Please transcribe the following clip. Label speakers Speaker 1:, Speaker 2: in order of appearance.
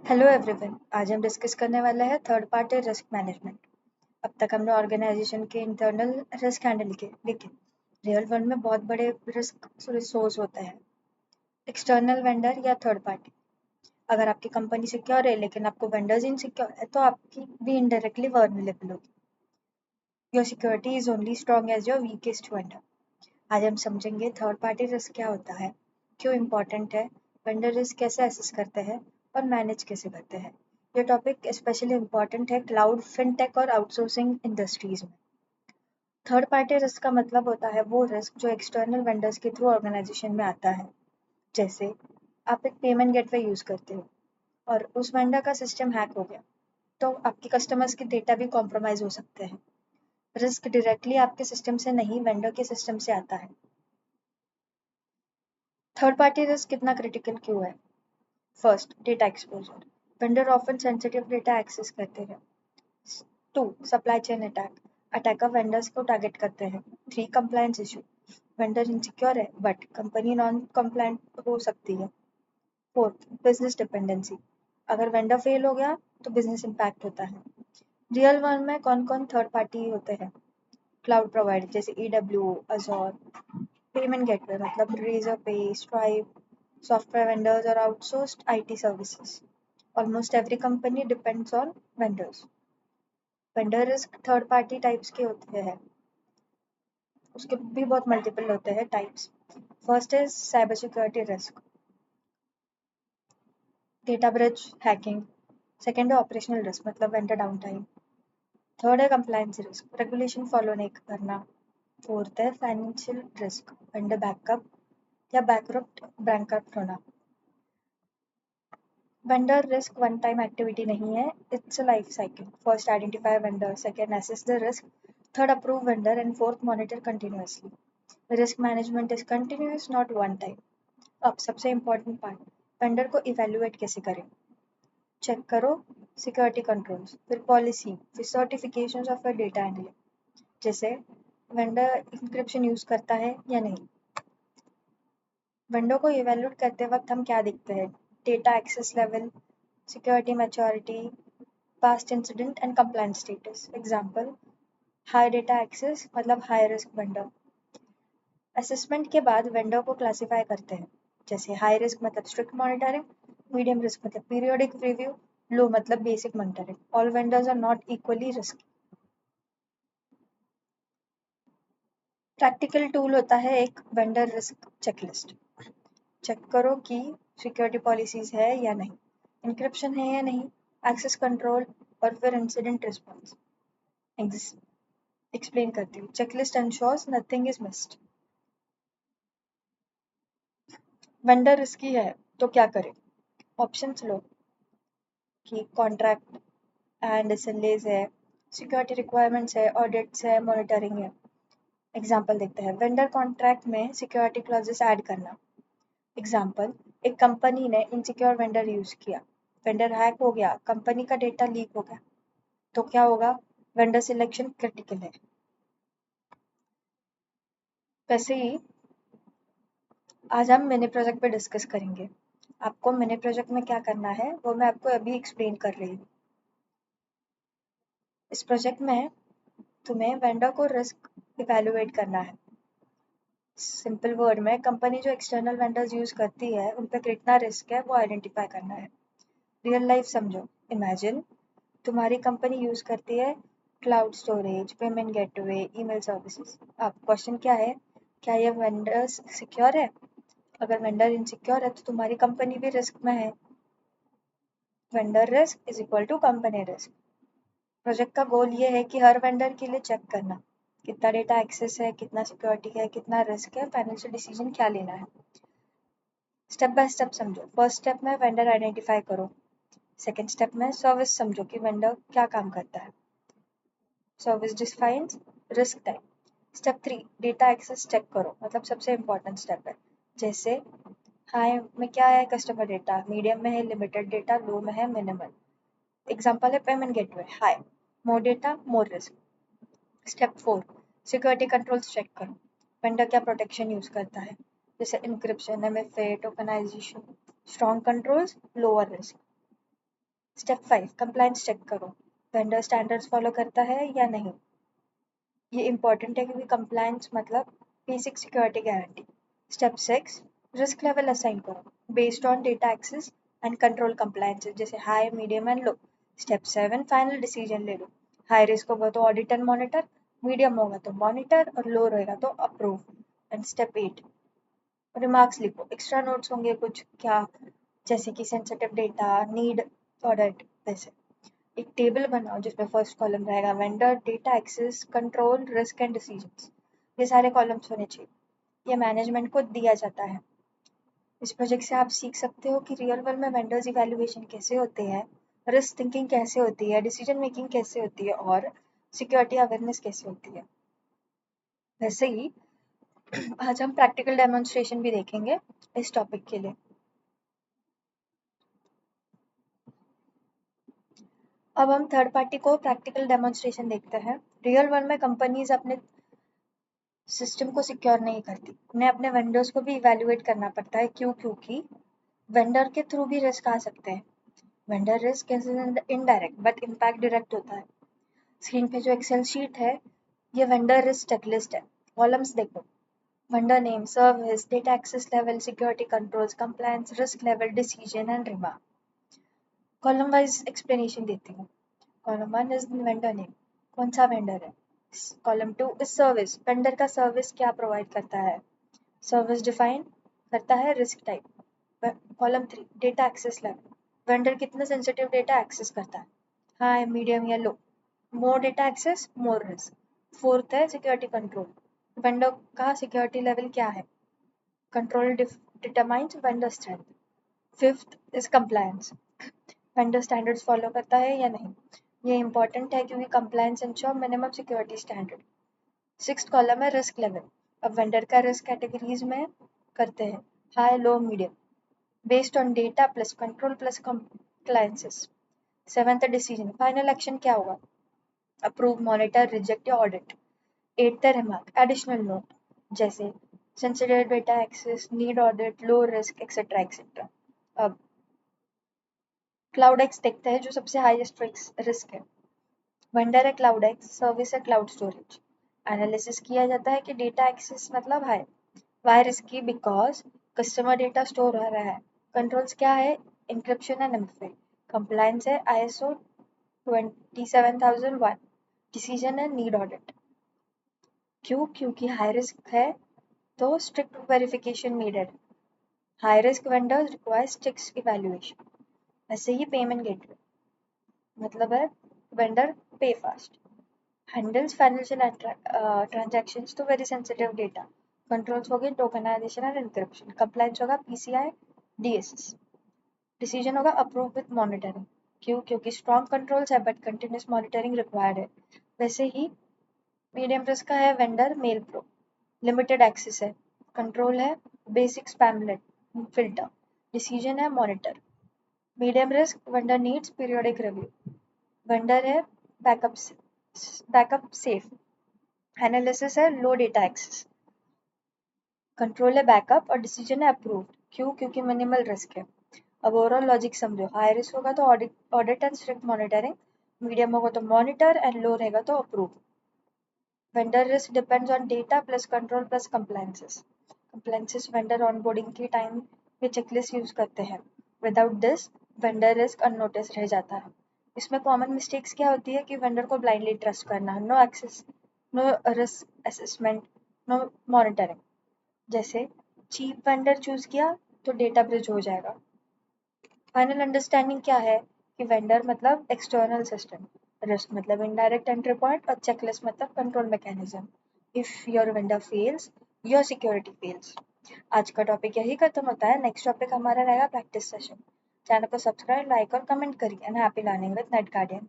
Speaker 1: Hello everyone, आज हम discuss करने वाले हैं थर्ड पार्टी रिस्क मैनेजमेंट। अब तक हमने ऑर्गेनाइजेशन के इंटरनल रिस्क हैंडल किए, लेकिन रियल वर्ल्ड में बहुत बड़े रिस्क सोर्स होते हैं, एक्सटर्नल वेंडर या थर्ड पार्टी। अगर आपकी कंपनी सिक्योर है लेकिन आपको वेंडर्स इनसिक्योर है, तो आपकी भी इनडायरेक्टली वर्नरेबल होगी। Your security is only strong as your weakest vendor. आज हम समझेंगे थर्ड पार्टी रिस्क क्या होता है, क्यों इम्पोर्टेंट है, वेंडर रिस्क कैसे असेस करते हैं और मैनेज कैसे करते हैं। ये टॉपिक स्पेशली इम्पोर्टेंट है क्लाउड, फिनटेक और आउटसोर्सिंग इंडस्ट्रीज में। थर्ड पार्टी रिस्क का मतलब होता है वो रिस्क जो एक्सटर्नल वेंडर्स के थ्रू ऑर्गेनाइजेशन में आता है। जैसे आप एक पेमेंट गेटवे यूज करते हो और उस वेंडर का सिस्टम हैक हो गया, तो आपके कस्टमर्स के डेटा भी कॉम्प्रोमाइज हो सकते हैं। रिस्क डायरेक्टली आपके सिस्टम से नहीं, वेंडर के सिस्टम से आता है। थर्ड पार्टी रिस्क कितना क्रिटिकल क्यों है? First, data exposure. Vendor often sensitive data access करते हैं। 2, supply chain attack. Attacker vendors को टारगेट करते हैं। 3, कंप्लायंस इशू। वेंडर इनसिक्योर है बट कंपनी नॉन कंप्लायंट हो सकती है। 4th, business dependency. अगर वेंडर फेल हो गया तो बिजनेस इम्पैक्ट होता है। रियल वर्ल्ड में कौन कौन थर्ड पार्टी होते हैं? क्लाउड प्रोवाइडर जैसे AWS, अजोर। पेमेंट गेटवे मतलब Razorpay, Stripe, software vendors or outsourced IT services. Almost every company depends on vendors. Vendor risk third party types के होते हैं, उसके भी बहुत मल्टीपल होते हैं types. First is cyber security risk, data breach, hacking. Second है ऑपरेशनल रिस्क मतलब वेंडर डाउन टाइम। थर्ड है कंप्लायंस रिस्क, रेगुलेशन फॉलो नहीं करना। फोर्थ है फाइनेंशियल रिस्क, वेंडर बैकअप या बैंकरप्ट होना। Vendor risk one time activity नहीं है, it's a life cycle. First, identify vendor. Second, assess the risk. Third, approve vendor. And fourth, monitor continuously. Risk management is continuous, not one time. अब सबसे important part, vendor को evaluate कैसे करें। Check करो security controls, फिर policy, फिर certification of data handling. जैसे vendor encryption use करता है या नहीं। वेंडर को इवेल्युएट करते वक्त हम क्या देखते हैं? Data access level, security maturity, past incident and compliance status. Example, high data access मतलब high risk vendor. असेसमेंट के बाद वेंडर को क्लासिफाई करते हैं, जैसे हाई रिस्क मतलब स्ट्रिक्ट मॉनिटरिंग, मीडियम रिस्क मतलब पीरियोडिक रिव्यू, लो मतलब basic monitoring. All vendors are not equally risky. Practical tool होता है एक वेंडर रिस्क चेकलिस्ट। चेक करो कि सिक्योरिटी पॉलिसीज है या नहीं, इंक्रिप्शन है या नहीं, एक्सेस कंट्रोल और फिर इंसिडेंट रिस्पॉन्स। एक्सप्लेन करती हूँ। Checklist ensures nothing is missed. Vendor risky है तो क्या करें? ऑप्शंस लो कि कॉन्ट्रैक्ट एंड एसएलएज है, सिक्योरिटी रिक्वायरमेंट्स है, ऑडिट्स है, मॉनिटरिंग है। एग्जांपल देखते हैं। वेंडर कॉन्ट्रैक्ट में सिक्योरिटी क्लॉजेस ऐड करना। एग्जांपल, एक कंपनी ने इनसिक्योर वेंडर यूज किया, वेंडर हैक हो गया, कंपनी का डेटा लीक हो गया, तो क्या होगा? वेंडर सिलेक्शन क्रिटिकल है। वैसे ही आज हम मिनी प्रोजेक्ट पे डिस्कस करेंगे। आपको मिनी प्रोजेक्ट में क्या करना है वो मैं आपको अभी एक्सप्लेन कर रही हूँ। इस प्रोजेक्ट में तुम्हें वेंडर को रिस्क इवैल्यूएट करना है। सिंपल वर्ड में, कंपनी जो एक्सटर्नल वेंडर्स यूज करती है उन पे कितना रिस्क है वो आइडेंटिफाई करना है। रियल लाइफ समझो। इमेजिन तुम्हारी कंपनी यूज करती है cloud storage, payment gateway, email services. अब क्वेश्चन क्या है? क्या ये वेंडर्स सिक्योर है? अगर वेंडर इनसिक्योर है तो तुम्हारी कंपनी भी रिस्क में है। Vendor risk is equal to company risk. Project का गोल ये है कि हर वेंडर के लिए चेक करना कितना डेटा एक्सेस है, कितना सिक्योरिटी है, कितना रिस्क है, फाइनेंशियल डिसीजन क्या लेना है। स्टेप बाय स्टेप समझो। फर्स्ट स्टेप में वेंडर आइडेंटिफाई करो। सेकेंड स्टेप में सर्विस समझो कि वेंडर क्या काम करता है। Service defines risk type. Step 3, data access check करो, मतलब सबसे इंपॉर्टेंट स्टेप है। जैसे हाई में क्या है? Customer data. मीडियम में है लिमिटेड डेटा। लो में है मिनिमल। एग्जाम्पल है payment gateway, high, more data more risk. Step 4, security controls check करो, वेंडर क्या प्रोटेक्शन यूज करता है, जैसे encryption, MFA, tokenization. Strong controls, lower risk. Step 5 compliance check करो, वेंडर स्टैंडर्ड्स फॉलो करता है या नहीं। ये इंपॉर्टेंट है क्योंकि कंप्लायंस मतलब basic security guarantee. Step 6 risk level assign करो based on data access and control compliance, जैसे high, medium and low. Step 7 final decision ले लो, हाई रिस्क होगा तो ऑडिट एंड मॉनिटर, मीडियम होगा तो मॉनिटर और लो रहेगा तो अप्रूव। एंड स्टेप 8 रिमार्क्स लिखो, एक्स्ट्रा नोट्स होंगे कुछ क्या, जैसे कि सेंसिटिव डेटा, नीड ऑडिट, वैसे। एक टेबल बनाओ जिसमें फर्स्ट कॉलम रहेगा vendor, data access, control, risk and decisions. ये सारे कॉलम्स होने चाहिए। ये मैनेजमेंट को दिया जाता है। इस प्रोजेक्ट से आप सीख सकते हो कि रियल वर्ल्ड में वेंडर्स इवैल्यूएशन कैसे होते हैं, रिस्क थिंकिंग कैसे होती है, डिसीजन मेकिंग कैसे होती है और सिक्योरिटी अवेयरनेस कैसे होती है। वैसे ही आज हम प्रैक्टिकल डेमोन्स्ट्रेशन भी देखेंगे इस टॉपिक के लिए। अब हम थर्ड पार्टी को प्रैक्टिकल डेमोन्स्ट्रेशन देखते हैं। रियल वर्ल्ड में कंपनीज अपने सिस्टम को सिक्योर नहीं करती, उन्हें अपने वेंडर्स को भी इवैल्यूएट करना पड़ता है। क्यों? क्योंकि वेंडर के थ्रू भी रिस्क आ सकते हैं। Vendor risk is indirect but impact direct होता है। स्क्रीन पे जो एक्सेल शीट है ये वेंडर रिस्क चेकलिस्ट है। कॉलम्स देखो, vendor name, service, data access level, security controls, compliance, risk level, decision and remark. Column wise explanation देती हूँ। कॉलम 1 इज वेंडर नेम, कौन सा वेंडर है। कॉलम 2 इज सर्विस, वेंडर का सर्विस क्या provide करता है, सर्विस डिफाइन करता है risk type. Column 3 data access level, vendor कितना सेंसिटिव डेटा एक्सेस करता है, हाई, मीडियम या low. More data access more risk. Fourth है सिक्योरिटी कंट्रोल, वेंडर का सिक्योरिटी लेवल क्या है, control determines vendor strength. Fifth is compliance, vendor standards follow करता है या नहीं। ये इंपॉर्टेंट है क्योंकि compliance ensure minimum security standard. Sixth column है रिस्क लेवल, अब वेंडर का रिस्क कैटेगरीज में करते हैं, high, low, medium, based on data plus control plus compliances. Seventh decision, final action क्या होगा, अप्रूव, मॉनिटर, रिजेक्ट या audit. Eighth remark, additional note, जैसे sensitive data access, need audit, low risk etcetera etcetera. अब cloud X देखते हैं जो सबसे highest risk है। वेंडर है क्लाउड एक्स, सर्विस है क्लाउड स्टोरेज। एनालिसिस किया जाता है कि डेटा एक्सेस मतलब high, why risky because customer data store हो रहा है। कंट्रोल्स क्या है, इंक्रिप्शन एंड एमफाई। कंप्लायंस है ISO 27001। डिसीजन है नीड ऑडिट। क्यों? क्योंकि हाई रिस्क है तो strict verification needed. High risk vendors require strict evaluation. ऐसे ही पेमेंट गेटवे मतलब है vendor PayFast, handles financial transactions तो वेरी सेंसिटिव डेटा। कंट्रोल्स हो गए टोकनाइजेशन एंड एन्क्रिप्शन। कंप्लायंस होगा PCI DSS। डिसीजन होगा अप्रूव विथ मॉनिटरिंग। क्यों? क्योंकि स्ट्रॉन्ग कंट्रोल्स है बट कंटिन्यूस मॉनिटरिंग रिक्वायर्ड है। वैसे ही मीडियम रिस्क का है vendor MailPro, limited access है। कंट्रोल है बेसिक स्पैमलेट फिल्टर। डिसीजन है monitor. Medium risk vendor needs periodic review. Vendor है बैकअप सेफ। एनालिसिस है लो डेटा एक्सेस। कंट्रोल है बैकअप और डिसीजन है अप्रूव्ड। क्यों? क्योंकि मिनिमल रिस्क है। अब ओवरऑल लॉजिक समझो, हाई रिस्क होगा तो audit and strict monitoring, medium होगा तो मॉनिटर एंड लो रहेगा तो approve. Vendor risk depends on data plus control plus compliances. Compliances vendor onboarding के टाइम ये चेकलिस्ट यूज करते हैं। Without this vendor risk unnoticed रह जाता है। इसमें कॉमन मिस्टेक्स क्या होती है कि वेंडर को ब्लाइंडली ट्रस्ट करना, no access, no risk assessment, no monitoring. जैसे चीप वेंडर चूज किया तो डेटा ब्रिज हो जाएगा। फाइनल अंडरस्टैंडिंग क्या है कि वेंडर मतलब एक्सटर्नल सिस्टम, रिस्क मतलब इनडायरेक्ट एंट्री पॉइंट और चेकलिस्ट मतलब control mechanism. If your vendor fails your security fails. आज का टॉपिक यही खत्म होता है। नेक्स्ट टॉपिक हमारा रहेगा प्रैक्टिस सेशन। चैनल को सब्सक्राइब, लाइक और कमेंट करिए and happy learning with net guardian.